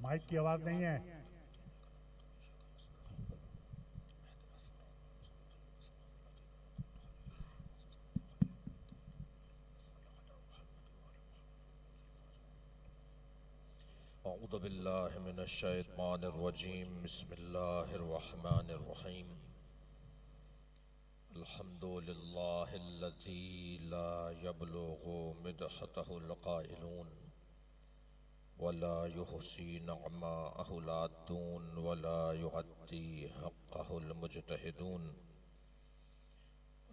Mic की आवाज नहीं है। अऊज़ु बिल्लाहि मिनश शैतानिर रजीम बिस्मिल्लाहिर रहमानिर रहीम अल्हम्दुलिल्लाहिल्लज़ी ला यब्लुगु मिदहतहुल क़ाइलून वला युहसी नअमाअहुल आद्दून वला युअद्दी हक़्क़हुल मुज्तहिदून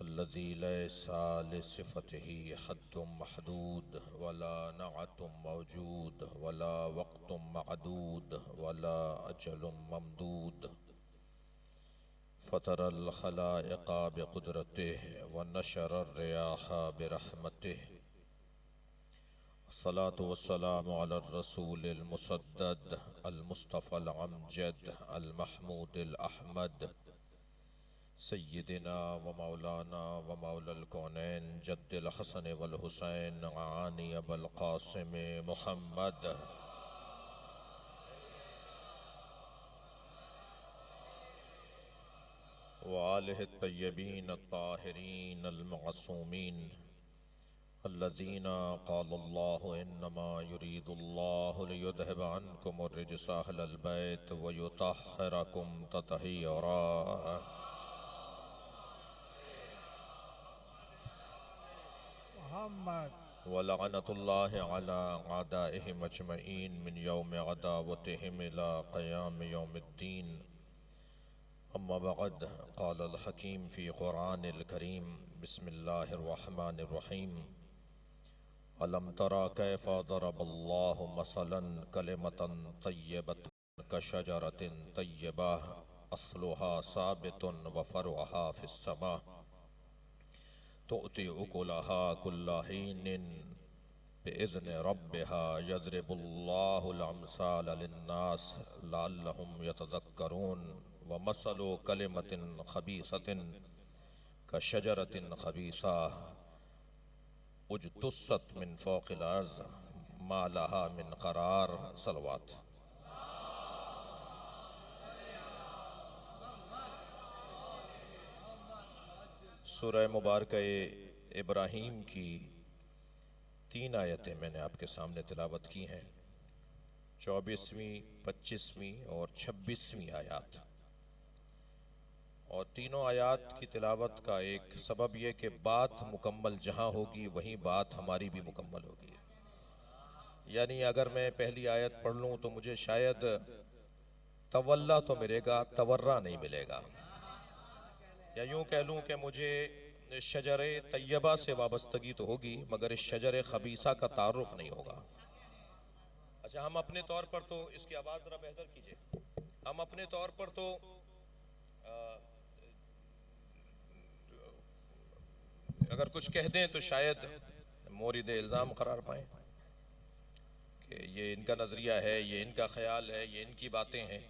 अल्लज़ी लैसा लिसिफ़तिही हद्दुम महदूद वला नअतुम मौजूद वला वक़्तुम मअदूद वला अजलुम ममदूद फ़तरल ख़लाइक़ बिक़ुदरतिही व नशरर रियाह बिरहमतिही अस्सलातु वस्सलामु अला रसूलिल मुसद्दद अल मुस्तफ़ल अमजद अल महमूदिल अहमद सय्यिदिना व मौलाना व मौलल कौनैन जद्दिल हसन वल हुसैन आनी अबुल क़ासिम मुहम्मद व आलिहि तय्यबीन अत्ताहिरीन अल मअसूमीन अल्लज़ीना क़ालल्लाहु इन्नमा युरीदुल्लाहु लियुज़हिबा अन्कुमुर रिजसा अहलल बैत व युतह्हिरकुम तत्हीरा। व लअनतुल्लाहि अला अअदाइहिम अजमईन मिन यौमि अदावतिहिम इला क़याम यौमिद्दीन। अम्मा बअद क़ालल हकीम फ़ी क़ुरआनिल करीम बिस्मिल्लाहिर रहमानिर रहीम अलम तरा कैफ़ दरबल्लाहु मसलन कलिमतन तय्यबतन कशजरतिन तय्यबह अस्लुहा साबितुन व फ़रउहा फ़िस्समा तुअती उकुलहा कुल्ला हीनिन बिइज़्नि रब्बिहा यज़रिबुल्लाहुल अम्साल लिन्नास लअल्लहुम यतज़क्करून व मसलु कलिमतिन खबीसतिन कशजरतिन खबीसा उज्तुस्सत मिन फ़ौक़िल अर्ज़ मा लहा मिन क़रार। सलवात। सूरह मुबारक इब्राहीम की 3 आयतें मैंने आपके सामने तिलावत की हैं। 24वीं, 25वीं और 26वीं आयत। और तीनों आयत की तिलावत का एक सबब यह कि बात मुकम्मल जहाँ होगी वहीं बात हमारी भी मुकम्मल होगी। यानी अगर मैं पहली आयत पढ़ लूँ तो मुझे शायद तवल्ला तो मिलेगा, तवर्रा नहीं मिलेगा। या यूँ कह लूँ कि मुझे शजर तैयबा से वाबस्तगी तो होगी मगर इस शजर खबीसा का तारुफ नहीं होगा। अच्छा, हम अपने तौर पर तो इसकी आवाज़ ज़रा बेहतर कीजिए। हम अपने तौर पर तो अगर कुछ कह दें तो शायद मोरिद इल्ज़ाम करार पाएँ कि ये इनका नज़रिया है, ये इनका ख्याल है, ये इनकी बातें हैं।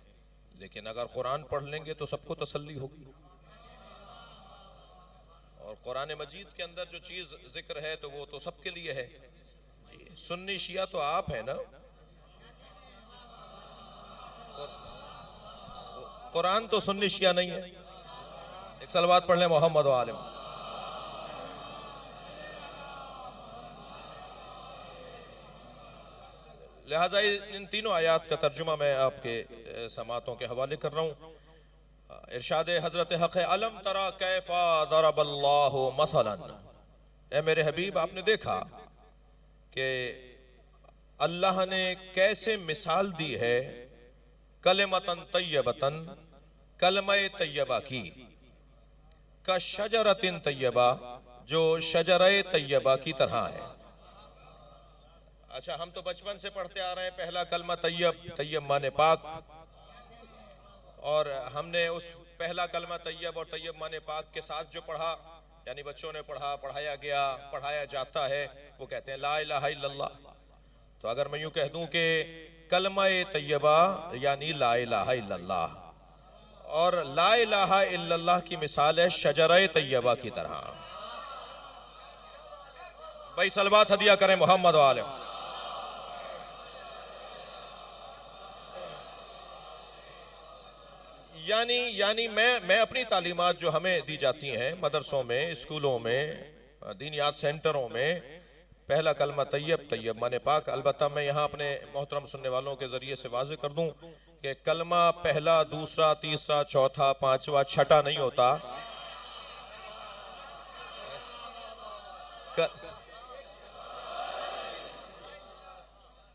लेकिन अगर कुरान पढ़ लेंगे तो सबको तसल्ली होगी। और कुरान मजीद के अंदर जो चीज़ जिक्र है तो वो तो सबके लिए है। सुन्नी शिया तो आप है ना, कुरान तो सुन्नी शिया नहीं है। एक सलवात पढ़ लें मोहम्मद व आलिम। लिहाजा इन तीनों आयात का तर्जुमा मैं आपके समातों के हवाले कर रहा हूँ। इरशाद हजरत हक़ अलम तरा कैफ़ा ज़रबल्लाहु मसलन। ए मेरे हबीब, आपने देखा कि अल्लाह ने कैसे मिसाल दी है कलिमतन तय्यबतन, कलमे तय्यबा की, का शजरतिन तय्यबा, जो शजरे तय्यबा की तरह है। अच्छा, हम तो बचपन से पढ़ते आ रहे हैं पहला कलमा तय्यब, तय्यब माने पाक। और हमने उस पहला कलमा तय्यब और तय्यब माने पाक के साथ जो पढ़ा, यानी बच्चों ने पढ़ा, पढ़ाया गया, पढ़ाया जाता है, वो कहते हैं ला इलाहा इल्लल्लाह। तो अगर मैं यूं कह दूं कि कलमा तय्यबा यानी ला इलाहा इल्लल्लाह, और ला इलाहा इल्लल्लाह की मिसाल है शजरे तय्यबा की तरह। भाई सलवात हदिया करें मोहम्मद वाले। यानी मैं अपनी तालीमात जो हमें दी जाती हैं मदरसों में, स्कूलों में, दीनियात सेंटरों में, पहला कलमा तैयब तैयब माने पाक। अलबत्ता मैं यहाँ अपने मोहतरम सुनने वालों के जरिए से वाज़े कर दूं कि कलमा पहला, दूसरा, तीसरा, चौथा, पांचवा, छठा नहीं होता।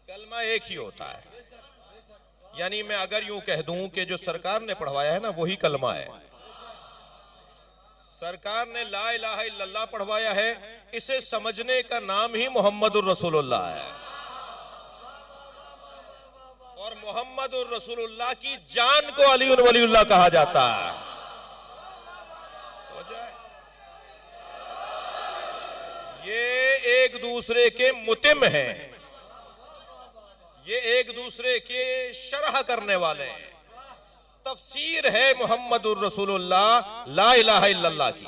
कलमा एक ही होता है। यानी मैं अगर यूं कह दूं कि जो सरकार ने पढ़वाया है ना वही कलमा है। सरकार ने ला इलाहा इल्लल्लाह पढ़वाया है, इसे समझने का नाम ही मोहम्मदुर रसूलुल्लाह है। और मोहम्मदुर रसूलुल्लाह की जान को अली वलीउल्लाह कहा जाता है। ये एक दूसरे के मुतिम हैं, ये एक दूसरे के शरह करने वाले हैं। तफसीर है मोहम्मदुर रसूलुल्लाह ला इलाहा इल्लल्लाह की,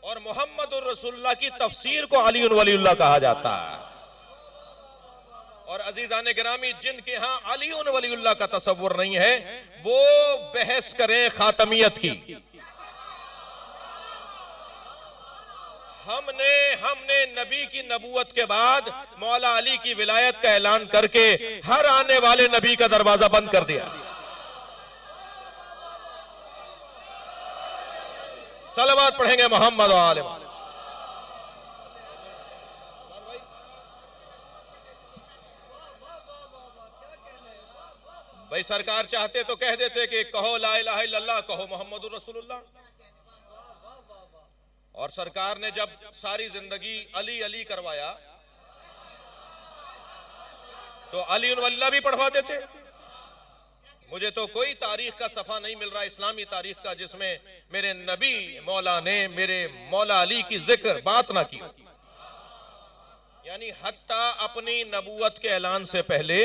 और मोहम्मदुर रसूलुल्लाह की तफसीर को अली वलीउल्लाह कहा जाता है। और अजीजान गिरामी, जिनके यहां अली वलीउल्लाह का तसव्वुर नहीं है वो बहस करें खातमियत की। हमने नबी की नबूवत के बाद मौला अली की विलायत का ऐलान करके हर आने वाले नबी का दरवाजा बंद कर दिया। सलावत पढ़ेंगे मोहम्मद वाले। भाई सरकार चाहते तो कह देते कि कहो ला इलाहा इल्लल्लाह, कहो मोहम्मदुर रसूलुल्लाह। और सरकार ने जब सारी जिंदगी अली अली करवाया तो अली वल्लाह भी पढ़वा देते। मुझे तो कोई तारीख का सफा नहीं मिल रहा इस्लामी तारीख का जिसमें मेरे नबी मौला ने मेरे मौला अली की जिक्र बात ना की। यानी हत्ता अपनी नबूवत के ऐलान से पहले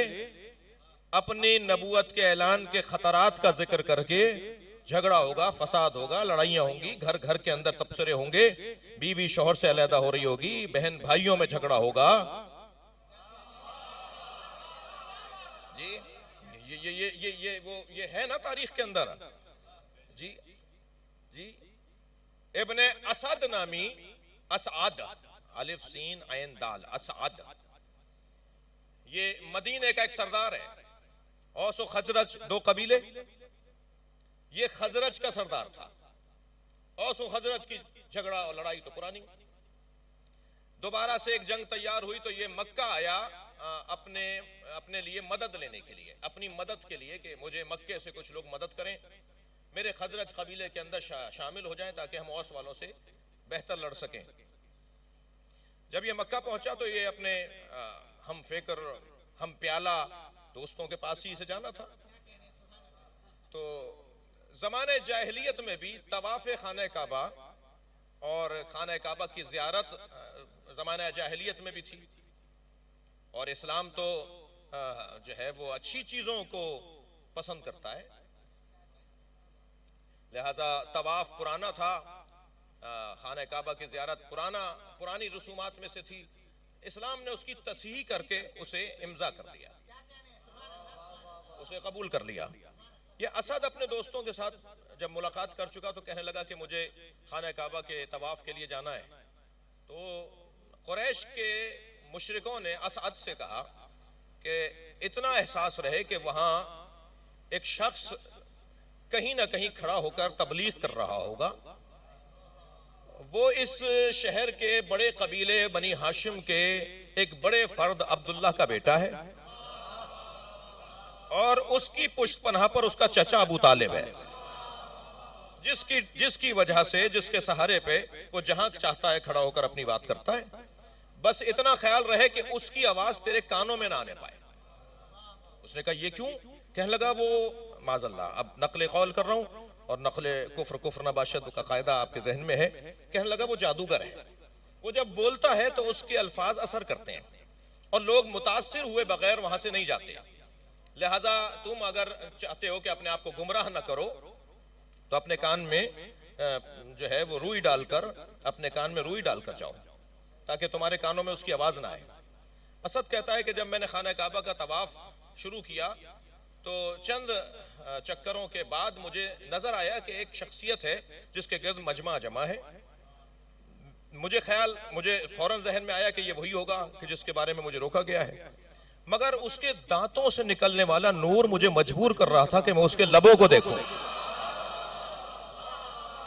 अपनी नबूवत के ऐलान के खतरात का जिक्र करके झगड़ा होगा, फसाद होगा, लड़ाइयां होंगी, घर घर के अंदर तबसरे होंगे, बीवी शौहर से अलहदा हो रही होगी, बहन भाइयों में झगड़ा होगा। जी ये है ना तारीख के अंदर। जी जी इब्ने असद नामी, असअद, अलिफ सीन ऐन दाल, असअद, ये मदीने का एक सरदार है। औस और खजरज दो कबीले, ये खजरज का सरदार था। औस और खजरज की झगड़ा और लड़ाई तो पुरानी। दोबारा से एक जंग तैयार हुई तो ये मक्का आया अपने लिए मदद लेने के लिए, अपनी मदद के लिए कि मुझे मक्के से कुछ लोग मदद करें, मेरे खजरज कबीले के अंदर शामिल हो जाएं ताकि हम औस वालों से बेहतर लड़ सकें। जब ये मक्का पहुंचा तो ये अपने हम फिक्र हम प्याला दोस्तों के पास ही से जाना था। तो ज़माने जाहिलियत में भी तवाफ़े खाने काबा और खाने काबा की ज़ियारत ज़माने जाहिलियत में भी थी। और इस्लाम तो जो है वो अच्छी चीज़ों को पसंद करता है, लिहाजा तवाफ़ पुराना था, खाने काबा की ज़ियारत पुरानी रसूमात में से थी। इस्लाम ने उसकी तस्हीह करके उसे इम्ज़ा कर दिया, उसे कबूल कर लिया। ये असद अपने दोस्तों के साथ जब मुलाकात कर चुका तो कहने लगा कि मुझे खाना काबा के तवाफ के लिए जाना है। तो कुरैश के मुशरिकों ने असद से कहा कि इतना एहसास रहे कि वहां एक शख्स कहीं ना कहीं खड़ा होकर तबलीग कर रहा होगा, वो इस शहर के बड़े कबीले बनी हाशिम के एक बड़े फर्द अब्दुल्लाह का बेटा है और उसकी पुष्ट पनाह पर उसका चचा अबू तालिब है, जिसकी वजह से, जिसके सहारे पे वो जहां चाहता है खड़ा होकर अपनी बात करता है। बस इतना ख्याल रहे कि उसकी आवाज तेरे कानों में ना आने पाए। उसने कहा ये क्यों? कहने लगा वो माज़अल्लाह, अब नकल कौल कर रहा हूं और नकल कुफ्र नबाशद का कायदा आपके जहन में है। कहने लगा वो जादूगर है, वो जब बोलता है तो उसके अल्फाज असर करते हैं और लोग मुतासिर हुए बगैर वहां से नहीं जाते। लिहाजा तुम अगर चाहते हो कि अपने आप को गुमराह न करो तो अपने कान में जो है वो रुई डालकर, अपने कान में रुई डालकर जाओ ताकि तुम्हारे कानों में उसकी आवाज ना आए। असद कहता है कि जब मैंने खाना काबा का तवाफ शुरू किया तो चंद चक्करों के बाद मुझे नजर आया कि एक शख्सियत है जिसके गिर्द मजमा जमा है। मुझे फौरन जहन में आया कि ये वही होगा कि जिसके बारे में मुझे रोका गया है, मगर उसके दांतों से निकलने वाला नूर मुझे मजबूर कर रहा था कि मैं उसके लबों को देखूं।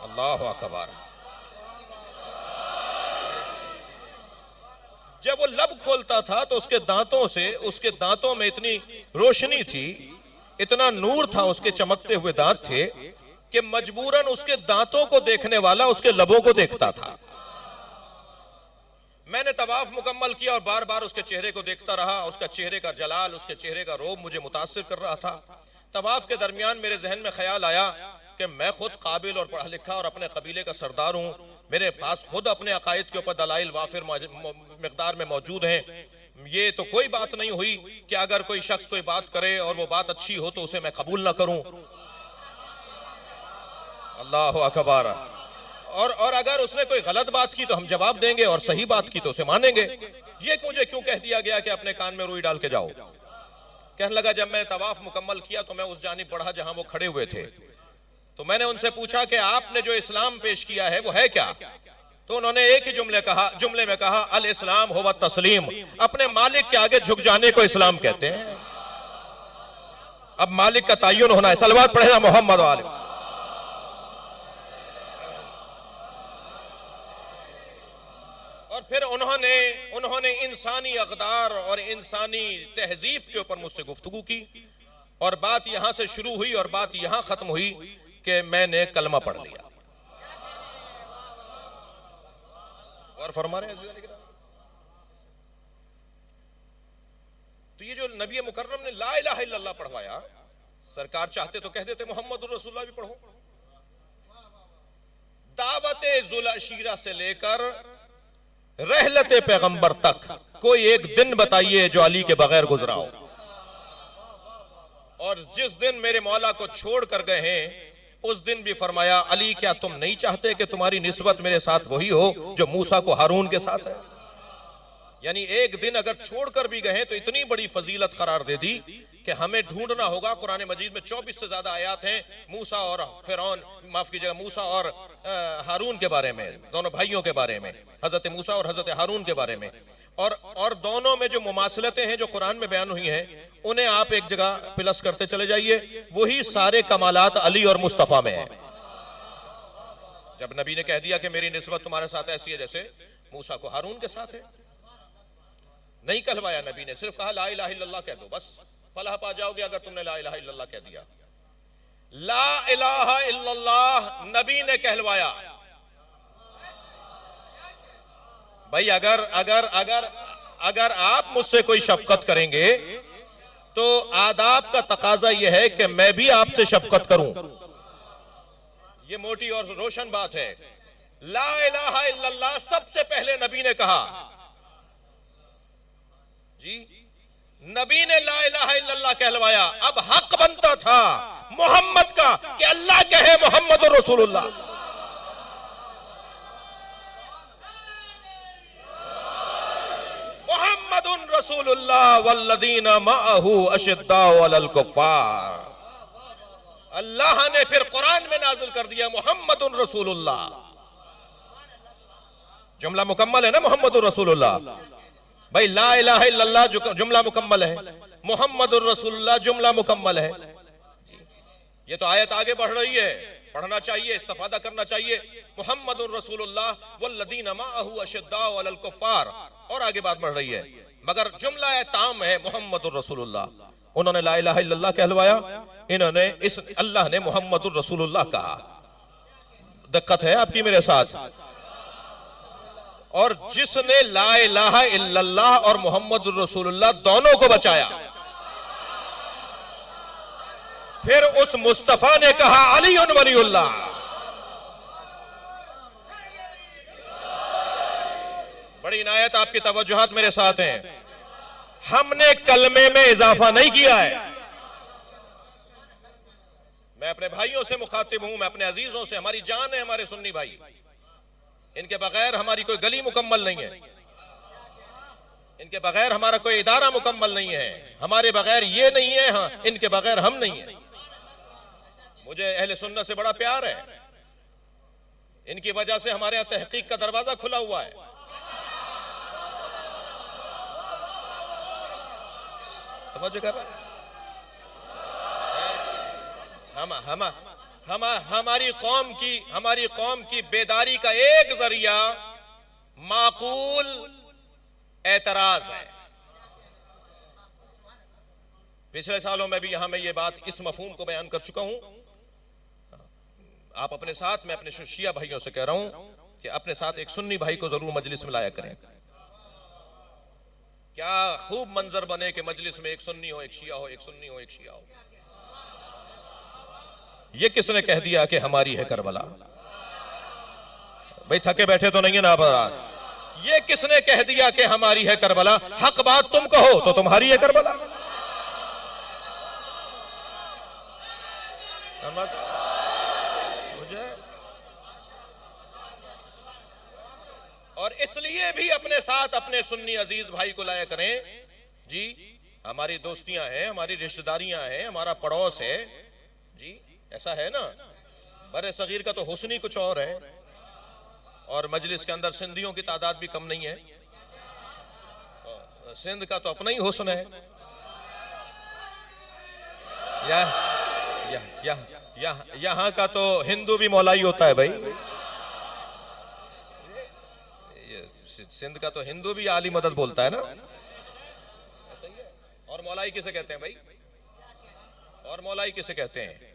अल्लाह अकबर। जब वो लब खोलता था तो उसके दांतों में इतनी रोशनी थी, इतना नूर था, उसके चमकते हुए दांत थे कि मजबूरन उसके दांतों को देखने वाला उसके लबों को देखता था। मैंने तवाफ मुकम्मल किया और बार बार उसके चेहरे को देखता रहा। उसका चेहरे का जलाल, उसके चेहरे का रोब मुझे मुतासिर कर रहा था। तवाफ के दरमियान मेरे जहन में ख्याल आया कि मैं खुद काबिल और पढ़ा लिखा और अपने कबीले का सरदार हूं, मेरे पास खुद अपने अकायद के ऊपर दलाइल वाफिर मिकदार में मौजूद हैं। ये तो कोई बात नहीं हुई कि अगर कोई शख्स कोई बात करे और वो बात अच्छी हो तो उसे मैं कबूल ना करूं। अल्लाह अकबर। और अगर उसने कोई गलत बात की तो हम जवाब देंगे और सही बात की तो उसे मानेंगे। ये मुझे क्यों कह दिया गया कि अपने कान में रुई डाल के जाओ? कहने लगा, जब मैंने तवाफ मुकम्मल किया तो मैं उस जानिब बढ़ा जहां वो खड़े हुए थे, तो मैंने उनसे पूछा कि आपने जो इस्लाम पेश किया है वो है क्या? तो उन्होंने एक ही जुमले में कहा, अल इस्लाम हुवा तस्लीम। अपने मालिक के आगे झुक जाने को इस्लाम कहते हैं। अब मालिक का तय्युन होना है। सलवात पढ़े ना मोहम्मद वाले। और फिर उन्होंने इंसानी अक़दार और इंसानी तहजीब के ऊपर मुझसे गुफ्तगू की और बात यहां से शुरू हुई और बात यहां खत्म हुई कि मैंने कलमा पढ़ लिया। और फरमा रहे हैं, तो ये जो नबी मुकर्रम ने ला इलाहा इल्लल्लाह पढ़वाया, सरकार चाहते तो कह देते मोहम्मदुर रसूलुल्लाह भी पढ़ो। दावते जुल अशीरा से लेकर रहलते पैगंबर तक कोई एक दिन बताइए जो अली के बगैर गुजरा हो। और जिस दिन मेरे मौला को छोड़ कर गए हैं उस दिन भी फरमाया, अली क्या तुम नहीं चाहते कि तुम्हारी निस्बत मेरे साथ वही हो जो मूसा को हारून के साथ है? यानी एक दिन अगर छोड़कर भी गए तो इतनी बड़ी फजीलत करार दे दी कि हमें ढूंढना होगा। कुरान मजीद में 24 से ज्यादा आयात हैं मूसा और फिरौन, माफ कीजिएगा, मूसा और हारून के बारे में, दोनों भाइयों के बारे में, हजरत मूसा और हजरत हारून के बारे में। और दोनों में जो मुमासलतें हैं जो कुरान में बयान हुई हैं उन्हें आप एक जगह प्लस करते चले जाइए। वही सारे कमालात अली और मुस्तफा में है। जब नबी ने कह दिया कि मेरी निस्बत तुम्हारे साथ ऐसी है जैसे मूसा को हारून के साथ है, नहीं कहलवाया नबी ने, सिर्फ कहा ला इलाहा इल्लल्लाह कह दो, बस फलाह पा जाओगे अगर तुमने ला इलाहा इल्लल्लाह कह दिया। ला इलाहा इल्लल्लाह नबी ने कहलवाया। भाई अगर आप मुझसे कोई शफकत करेंगे तो आदाब का तकाजा यह है कि मैं भी आपसे शफकत करूं। यह मोटी और रोशन बात है। ला इलाहा इल्लल्लाह सबसे पहले नबी ने कहा। जी, नबी ने ला इलाहा इल्लल्लाह कहलवाया। अब हक बनता था मोहम्मद का कि अल्लाह कहे मोहम्मद रसूलुल्लाह। मोहम्मदुन रसूलुल्लाह वल्लदीना मअहू अशिद्दाउ अलल कुफ्फार। अल्लाह ने फिर कुरान में नाजिल कर दिया मोहम्मदुन रसूलुल्लाह। जुमला मुकम्मल है ना मोहम्मदुर रसूलुल्लाह। भाई ला इलाहा इल्लल्लाह जुमला मुकम्मल है, मोहम्मदुर रसूलुल्लाह जुमला मुकम्मल है। ये तो आयत आगे बढ़ रही है, पढ़ना चाहिए, इस्तिफादा करना चाहिए। मोहम्मदुर रसूलुल्लाह वल्लदीना मअहू अशिद्दाउ अलल कुफ्फार, और आगे बात बढ़ रही है, मगर जुमला ताम है मोहम्मदुर रसूलुल्लाह। उन्होंने ला इलाहा इल्लल्लाह कहलवाया, इन्होंने इस अल्लाह ने मोहम्मदुर रसूलुल्लाह कहा। दिक्कत है आपकी मेरे साथ। और जिसने ला इलाहा इल्लल्लाह और मोहम्मदुर रसूलुल्लाह दोनों को बचाया, फिर उस मुस्तफा ने कहा अलीउन वलीउल्लाह। बड़ी इनायत आपकी तवज्जुहात मेरे साथ हैं। हमने कलमे में इजाफा नहीं किया है। मैं अपने भाइयों से मुखातिब हूं, मैं अपने अजीजों से, हमारी जान है हमारे सुन्नी भाई, इनके बगैर हमारी कोई गली मुकम्मल नहीं है। इनके बगैर हमारा कोई इदारा मुकम्मल नहीं है, हमारे बगैर ये नहीं है, हाँ इनके बगैर हम नहीं है। मुझे अहले सुन्नत से बड़ा प्यार है, इनकी वजह से हमारे यहाँ तहकीक का दरवाजा खुला हुआ है। समझ कर हमारी कौम की बेदारी का एक जरिया माकूल एतराज है। पिछले सालों में भी यहां मैं ये बात इस मफहूम को बयान कर चुका हूं। आप अपने साथ, मैं अपने शिया भाइयों से कह रहा हूं कि अपने साथ एक सुन्नी भाई को जरूर मजलिस में लाया करें। क्या खूब मंजर बने कि मजलिस में एक सुन्नी हो, एक शिया हो, एक सुन्नी हो, एक शिया हो। ये किसने कह दिया कि हमारी है करबला? भाई थके बैठे तो नहीं है ना आप? ये किसने कह दिया कि हमारी है करबला? हक बात तुम कहो तो तुम्हारी है करबला। और इसलिए भी अपने साथ अपने सुन्नी अजीज भाई को लाया करें जी। हमारी दोस्तियां हैं, हमारी रिश्तेदारियां हैं, हमारा पड़ोस है जी, ऐसा है ना। बड़े सगीर का तो हुस्न ही कुछ और है, और मजलिस के अंदर सिंधियों की तादाद भी कम नहीं है। सिंध का तो अपना ही हुस्न है। यहाँ का तो हिंदू भी मौलाई होता है भाई। सिंध का तो हिंदू भी आली मदद बोलता है ना। और मौलाई किसे कहते हैं भाई? और मौलाई किसे कहते हैं?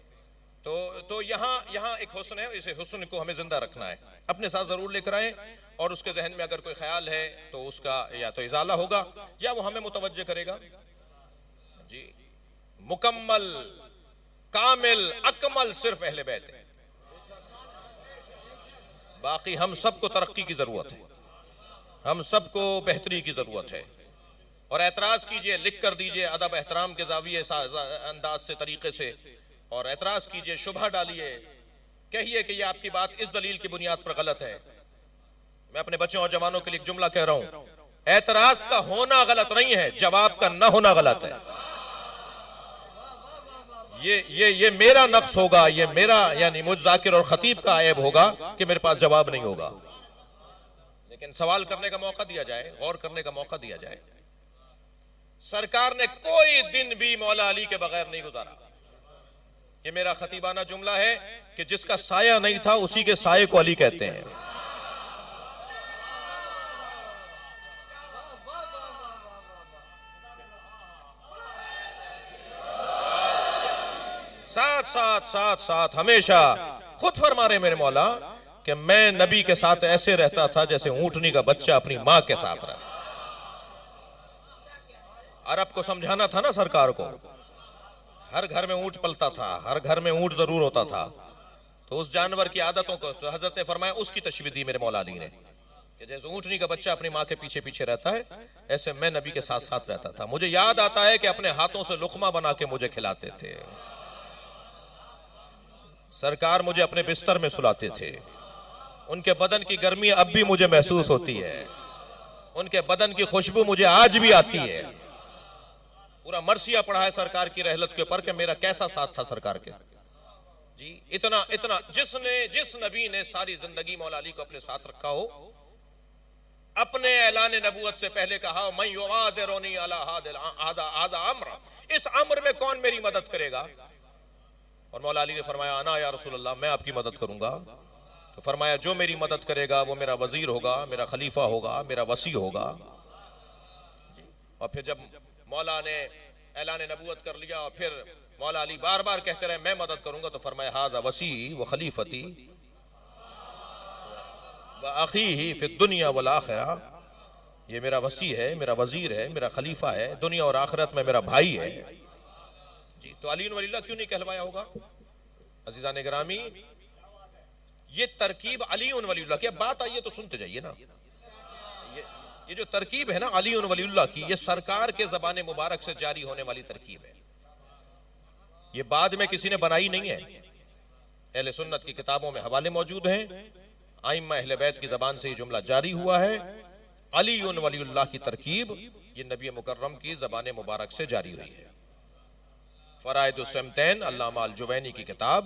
तो यहाँ एक हुस्न है, इसे हुस्न को हमें जिंदा रखना है, अपने साथ जरूर लेकर आए। और उसके जहन में अगर कोई ख्याल है तो उसका या तो इजाला होगा या वो हमें मुतवज्जे करेगा जी। मुकम्मल, कामिल, अकमल सिर्फ अहले बैत है। बाकी हम सबको तरक्की की जरूरत है, हम सबको बेहतरी की जरूरत है। और एतराज कीजिए, लिख कर दीजिए अदब एहतराम के जाविये अंदाज से, तरीके से, और एतराज कीजिए, शुबह डालिए, कहिए कि ये आपकी बात इस दलील की बुनियाद पर गलत है। मैं अपने बच्चों और जवानों के लिए एक जुमला कह रहा हूं, एतराज का होना गलत नहीं है, जवाब का न होना गलत है। ये मेरा नक्स होगा, ये मेरा यानी मुझ जाकिर और खतीब का ऐब होगा कि मेरे पास जवाब नहीं होगा। लेकिन सवाल करने का मौका दिया जाए, गौर करने का मौका दिया जाए। सरकार ने कोई दिन भी मौला अली के बगैर नहीं गुजारा। ये मेरा खतीबाना जुमला है कि जिसका साया नहीं था उसी के साये को अली कहते हैं। साथ हमेशा खुद फरमा रहे मेरे मौला कि मैं नबी के साथ ऐसे रहता था जैसे ऊंटनी का बच्चा अपनी मां के साथ रहता। अरब को समझाना था ना सरकार को, हर घर में ऊंट पलता था, हर घर में ऊंट जरूर होता था, तो उस जानवर की आदतों को तो हजरत ने फरमाया, उसकी तशबीह दी मेरे मौला अली ने कि जैसे ऊंटनी का बच्चा अपनी मां के पीछे पीछे रहता है, ऐसे मैं नबी के साथ साथ रहता था। मुझे याद आता है कि अपने हाथों से लुकमा बना के मुझे खिलाते थे, सरकार मुझे अपने बिस्तर में सुलाते थे, उनके बदन की गर्मी अब भी मुझे महसूस होती है, उनके बदन की खुशबू मुझे आज भी आती है। पूरा मरसिया पड़ा है सरकार की रहलत के ऊपर कि मेरा कैसा साथ था सरकार के जी। इतना जिस नबी ने सारी जिंदगी मौला अली को अपने साथ रखा हो, अपने ऐलान नबूवत से पहले कहा, मैं युवादिरुनी अला हादा अम्र, इस अम्र में कौन मेरी मदद करेगा? और मौला अली ने फरमाया, अना या रसूल अल्लाह, मैं आपकी मदद करूंगा। तो फरमाया, जो मेरी मदद करेगा वो मेरा वजीर होगा, मेरा खलीफा होगा, मेरा वसी होगा। और फिर जब मौला ने ऐलान नबूवत कर लिया और फिर मौला अली बार बार कहते रहे मैं मदद करूंगा, तो फरमाया, हाज़ा वसी व खलीफती व अखीही फिद दुनिया वल आखिरा, ये मेरा वसी है, मेरा वजीर है, मेरा खलीफा है, दुनिया और आखिरत में मेरा भाई है जी। तो अली वलील्लाह क्यों नहीं कहलवाया होगा? अजीज़ान गिरामी, ये तरकीब अली वलील्लाह की, बात आई है तो सुनते जाइए ना। ये जो तरकीब है ना अली वलील्लाह की, ये सरकार के ज़बान मुबारक से जारी होने वाली तरकीब है, ये बाद में किसी ने बनाई नहीं है। अहले सुन्नत की किताबों में हवाले मौजूद हैं, आइम्मा अहले बैत की ज़बान से ये जुमला जारी हुआ है अली वलीउल्लाह की तरकीब ये नबी मुकर्रम की ज़बान मुबारक से जारी हुई है। फ़राइदुस्समतैन अल्लामा अल-जुवैनी की किताब,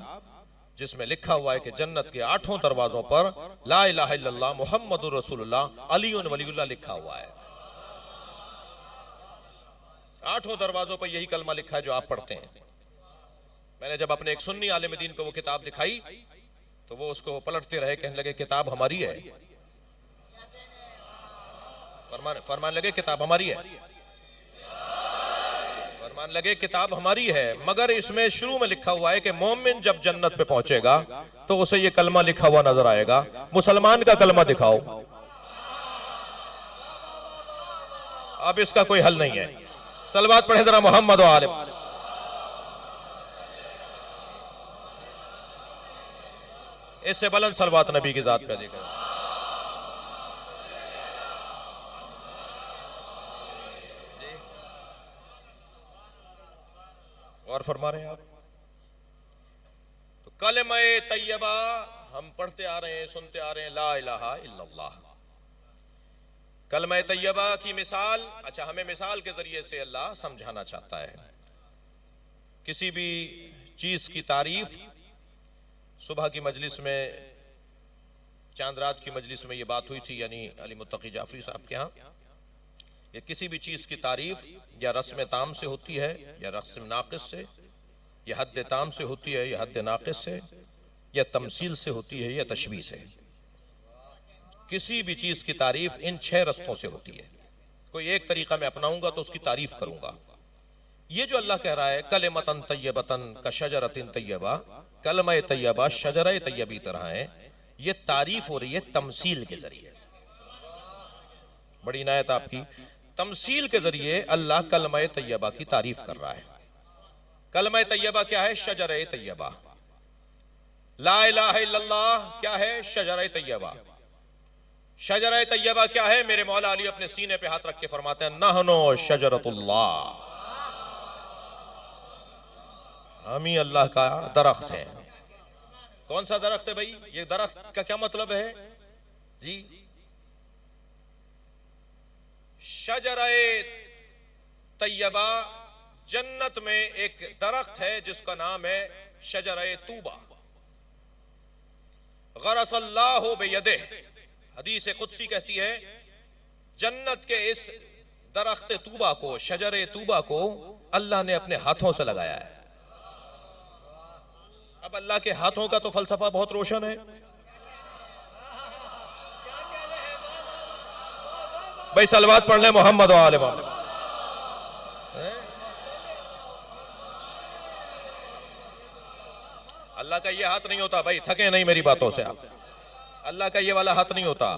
जिसमें लिखा हुआ है कि जन्नत के 8 दरवाजों पर ला इलाहा इल्लल्लाह मुहम्मदुर रसूलुल्लाह अली वलीउल्लाह लिखा हुआ है। 8 दरवाजों पर यही कलमा लिखा है जो आप पढ़ते हैं। मैंने जब अपने एक सुन्नी आलिम दीन को वो किताब दिखाई तो वो उसको पलटते रहे, कहने लगे किताब हमारी है, फरमान लगे किताब हमारी है, फरमान लगे किताब हमारी है, मगर इसमें शुरू में लिखा हुआ है कि मोमिन जब जन्नत पे पहुंचेगा तो उसे ये कलमा लिखा हुआ नजर आएगा। मुसलमान का कलमा दिखाओ। अब इसका कोई हल नहीं है। सलवात पढ़े जरा मोहम्मद व आले। इससे बुलंद सलवात नबी की जात पे देकर। और फरमा रहे हैं आप, तो कलमे तैयबा हम पढ़ते आ रहे हैं, सुनते आ रहे हैं, ला इलाहा इल्लल्लाह। कलमे तैयबा की मिसाल, अच्छा हमें मिसाल के जरिए से अल्लाह समझाना चाहता है। किसी भी चीज की तारीफ, सुबह की मजलिस में, चांद रात की मजलिस में ये बात हुई थी, यानी अली मुत्तकी जाफरी साहब के यहाँ, ये किसी भी चीज की तारीफ या रस्म ताम से होती है या रस्म नाकिस से, या हद ताम से होती है या हद नाकिस से, या तमसील से होती है या तशबीह से। किसी भी चीज की तारीफ इन 6 रस्तों से होती है। कोई एक तरीका मैं अपनाऊंगा तो उसकी तारीफ करूंगा। ये जो अल्लाह कह रहा है कलिमतन तय्यबतन का शजरतिन तय्यबा, कलमा तय्यबा शजरा तय्यबी तरह है, ये तारीफ हो रही है तमसील के जरिए। बड़ी इनायत आपकी। तमसील के जरिए अल्लाह कलमा तय्यबा की तारीफ कर रहा है। कलमा तय्यबा क्या है? शजरा तय्यबा। ला इलाहा इल्लल्लाह क्या है? शजरा तय्यबा। शजरा तय्यबा क्या है? मेरे मौला अली अपने सीने पे हाथ रख के फरमाते हैं, नहनो शजरतुल्लाह, हम ही अल्लाह का दरख्त है। कौन सा दरख्त है भाई? ये दरख्त का क्या मतलब है जी? शजराए तय्यबा, जन्नत में एक दरख्त है जिसका नाम है शजराए तूबा। गरसल्लाहु बियदिह, हदीस कुदसी कहती है, जन्नत के इस दरख्त तूबा को, शजरे तूबा को अल्लाह ने अपने हाथों से लगाया है। अब अल्लाह के हाथों का तो फलसफा बहुत रोशन है भाई। सलवात पढ़ ले मोहम्मद वाले। अल्लाह का ये हाथ नहीं होता भाई, थके नहीं मेरी बातों से आप। अल्लाह का ये वाला हाथ नहीं होता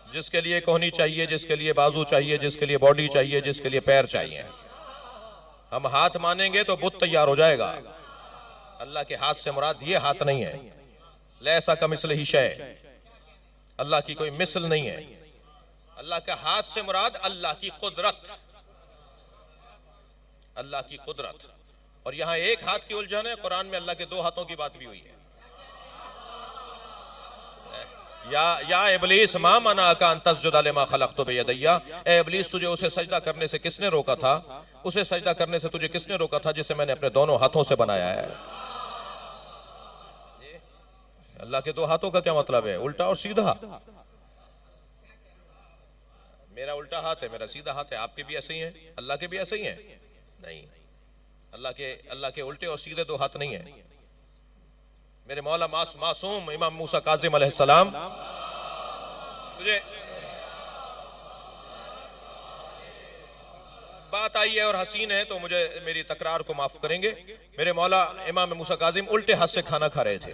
जिसके लिए कोहनी चाहिए, जिसके लिए बाजू चाहिए, जिसके लिए बॉडी चाहिए, जिसके लिए पैर चाहिए। हम हाथ मानेंगे तो बुत तैयार हो जाएगा। अल्लाह के हाथ से मुराद ये हाथ नहीं है। लैसा कमिसल ही शय, अल्लाह की कोई मिसल नहीं है। अल्लाह का हाथ से मुराद अल्लाह की कुदरत, अल्लाह की कुदरत। और यहां एक हाथ की उलझन है, कुरान में अल्लाह के 2 हाथों की बात भी हुई है। या इब्लीस मा मना का तस्जुद लिमा खलक़तु बियदैया, ए इब्लीस तुझे उसे सजदा करने से किसने रोका था? उसे सजदा करने से तुझे किसने रोका था जिसे मैंने अपने दोनों हाथों से बनाया है? अल्लाह के 2 हाथों का क्या मतलब है? उल्टा और सीधा। मेरा उल्टा हाथ है, मेरा सीधा हाथ है। आपके भी ऐसे ही है, अल्लाह के भी ऐसे ही है? नहीं, अल्लाह के उल्टे और सीधे 2 हाथ नहीं है। मेरे मौला मासूम इमाम मूसा काजिम अलैहिस्सलाम, मुझे बात आई है और हसीन है तो मुझे मेरी तकरार को माफ करेंगे। मेरे मौला इमाम मूसा काजिम उल्टे हाथ से खाना खा रहे थे,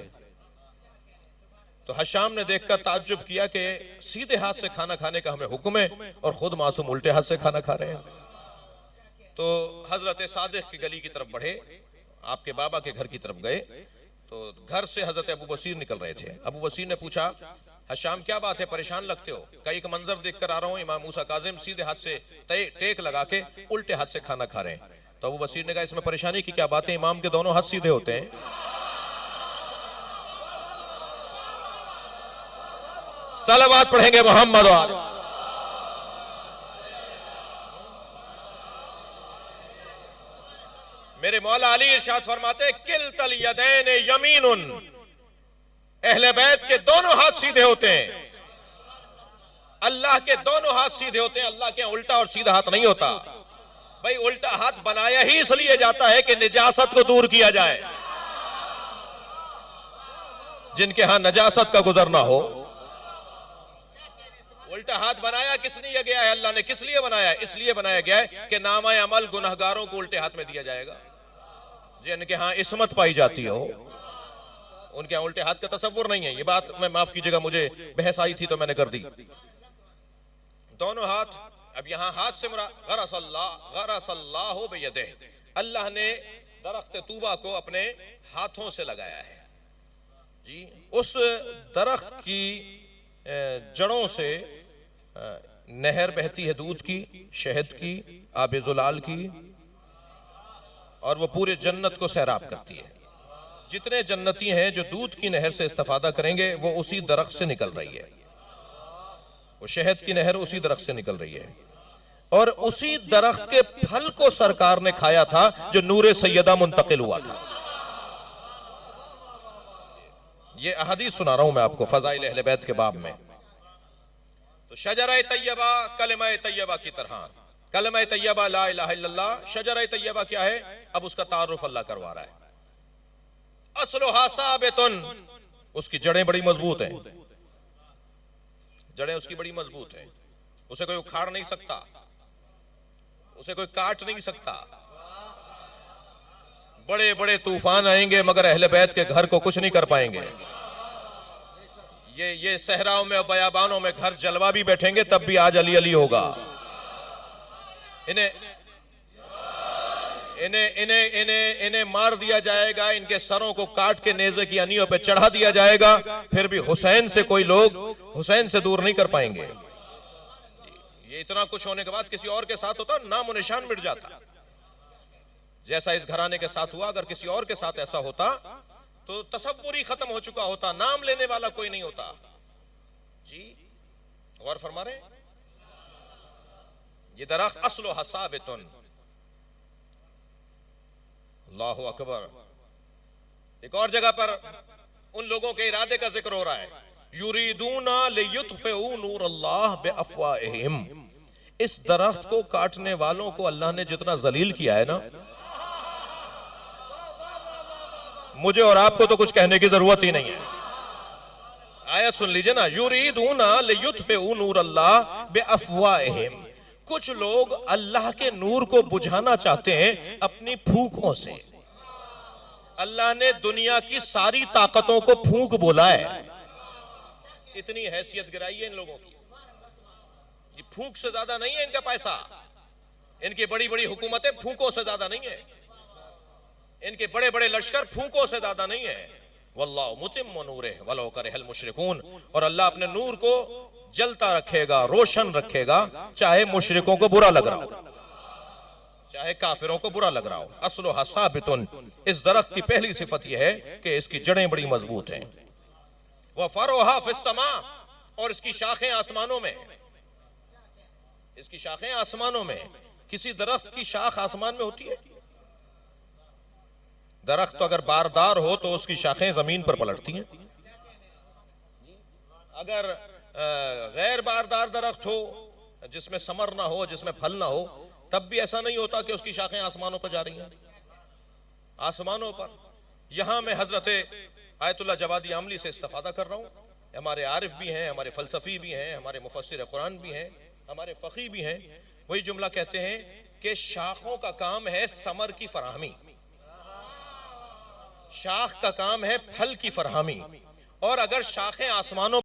तो हशाम ने देखकर ताज्जुब किया कि सीधे हाथ से खाना खाने का हमें हुक्म है और खुद मासूम उल्टे हाथ से खाना खा रहे हैं। तो हजरत सादिक की गली की तरफ बढ़े, आपके बाबा के घर की तरफ गए, तो घर से हजरत अबू बसीर निकल रहे थे। अबू बसीर ने पूछा, हशाम क्या बात है, परेशान लगते हो? कई एक मंजर देख कर आ रहा हूं, इमाम मूसा काजिम सीधे हाथ से टेक लगा के उल्टे हाथ से खाना खा रहे हैं। तो अबू बसीर ने कहा, इसमें परेशानी की क्या बात है? इमाम के दोनों हाथ सीधे होते हैं। सलावत पढ़ेंगे मोहम्मद। मेरे मौला अली इरशाद फरमाते किल्तल यदैन यमीनुन, अहले बैत के दोनों हाथ सीधे होते हैं, अल्लाह के दोनों हाथ सीधे होते हैं। अल्लाह के उल्टा और सीधा हाथ नहीं होता। भाई उल्टा हाथ बनाया ही इसलिए जाता है कि निजासत को दूर किया जाए। जिनके यहां नजासत का गुजरना हो, उल्टा हाथ बनाया किस लिए गया है? अल्लाह ने किस लिए बनाया? इसलिए बनाया गया है कि नामा अमल गुनहगारों को उल्टे हाथ में दिया जाएगा। जिनके यहां इस्मत पाई जाती हो उनके यहां उल्टे हाथ का तसव्वुर नहीं है। ये बात मैं माफ कीजिएगा, मुझे बहस आई थी तो मैंने कर दी। दोनों हाथ, अब यहां हाथ से गरसल्लाहु बियदिह, अल्लाह ने दरख्त तूबा को अपने हाथों से लगाया है जी। उस दरख्त की जड़ों से नहर बहती है दूध की, शहद की, आबे जुलाल की, और वो पूरे जन्नत को सैराब करती है। जितने जन्नती हैं जो दूध की नहर से इस्तेफादा करेंगे वो उसी दरख्त से निकल रही है, वो शहद की नहर उसी दरख्त से निकल रही है। और उसी दरख्त के फल को सरकार ने खाया था जो नूरे सैयदा मुंतकिल हुआ था। ये अहदीस सुना रहा हूं मैं आपको फजाइल अहले बैत के बाब में। तो शजरा तैयबा कलमा तैयबा की तरह, कलमा तैयबा ला इलाहा इल्लल्लाह, शजरा तैयबा क्या है? अब उसका तारुफ अल्लाह करवा रहा है। असलुहा साबितुन, उसकी जड़ें बड़ी मजबूत हैं, जड़ें उसकी बड़ी मजबूत हैं, उसे कोई उखाड़ नहीं सकता, उसे कोई काट नहीं सकता। बड़े बड़े तूफान आएंगे मगर अहले बैत के घर को कुछ नहीं कर पाएंगे। ये सहराओं में और बयाबानों में घर जलवा भी बैठेंगे तब भी आज अली अली होगा। इन्हें इन्हें इन्हें इन्हें इन्हें मार दिया जाएगा, इनके सरों को काट के नेज़े की अनियों पे चढ़ा दिया जाएगा, फिर भी हुसैन से कोई लोग हुसैन से दूर नहीं कर पाएंगे। ये इतना कुछ होने के बाद किसी और के साथ होता नामो निशान मिट जाता। जैसा इस घराने के साथ हुआ, अगर किसी और के साथ ऐसा होता तो तसव्वुर ही खत्म हो चुका होता, नाम लेने वाला कोई नहीं होता जी। गौर फरमा रहे, ये दरख्त अस्लो हसाबितुन, अल्लाहु अकबर। एक और जगह पर उन लोगों के इरादे का जिक्र हो रहा है, युरीदूना लियुत्फिउ नूरल्लाह बिअफ़वाहिहिम। इस दरख्त को काटने वालों को अल्लाह ने जितना जलील किया है ना, मुझे और आपको तो कुछ कहने की जरूरत ही नहीं है। आयत सुन लीजिए ना, युरीदूना लियुत्फिउ नूरल्लाह बिअफ़वाहिहिम। कुछ लोग अल्लाह के नूर को बुझाना चाहते हैं अपनी फूंकों से। अल्लाह ने दुनिया की सारी ताकतों को फूंक बोला है, इतनी हैसियत गिराई है इन लोगों की। ये फूंक से ज्यादा नहीं है इनका पैसा, इनकी बड़ी बड़ी हुकूमतें फूंकों से ज्यादा नहीं है, इनके बड़े बड़े लश्कर फूंकों से ज्यादा नहीं है। वल्लाहु मुतिम्मु नूरिहि वलौ करिहल मुशरिकून, और अल्लाह अपने नूर को जलता रखेगा, रोशन रखेगा, चाहे मुशरिकों को बुरा लग रहा हो, चाहे काफिरों को बुरा लग रहा हो। अस्लो हसाबितुन, इस दरख्त की पहली सिफत यह है कि इसकी जड़ें बड़ी मजबूत हैं। वह फरोहा फिस्समा, और इसकी शाखें आसमानों में, इसकी शाखें आसमानों में। किसी दरख्त की शाख आसमान में होती है? दरख्त तो अगर बारदार हो तो उसकी शाखें जमीन पर पलटती हैं। अगर गैर बारदार दरख्त हो, जिसमें समर ना हो, जिसमें फल ना हो, तब भी ऐसा नहीं होता कि उसकी शाखें आसमानों पर जा रही हैं। आसमानों पर। यहां मैं हजरत आयतुल्लाह जवादी आमली से इस्तिफादा कर रहा हूं। हमारे आरिफ भी हैं, हमारे फलसफी भी हैं, हमारे मुफस्सिर कुरान भी हैं, हमारे फकी भी हैं। वही जुमला कहते हैं कि शाखों का काम है समर की फराहमी, शाख का काम है फल की फरहमी। और अगर शाखें आसमानों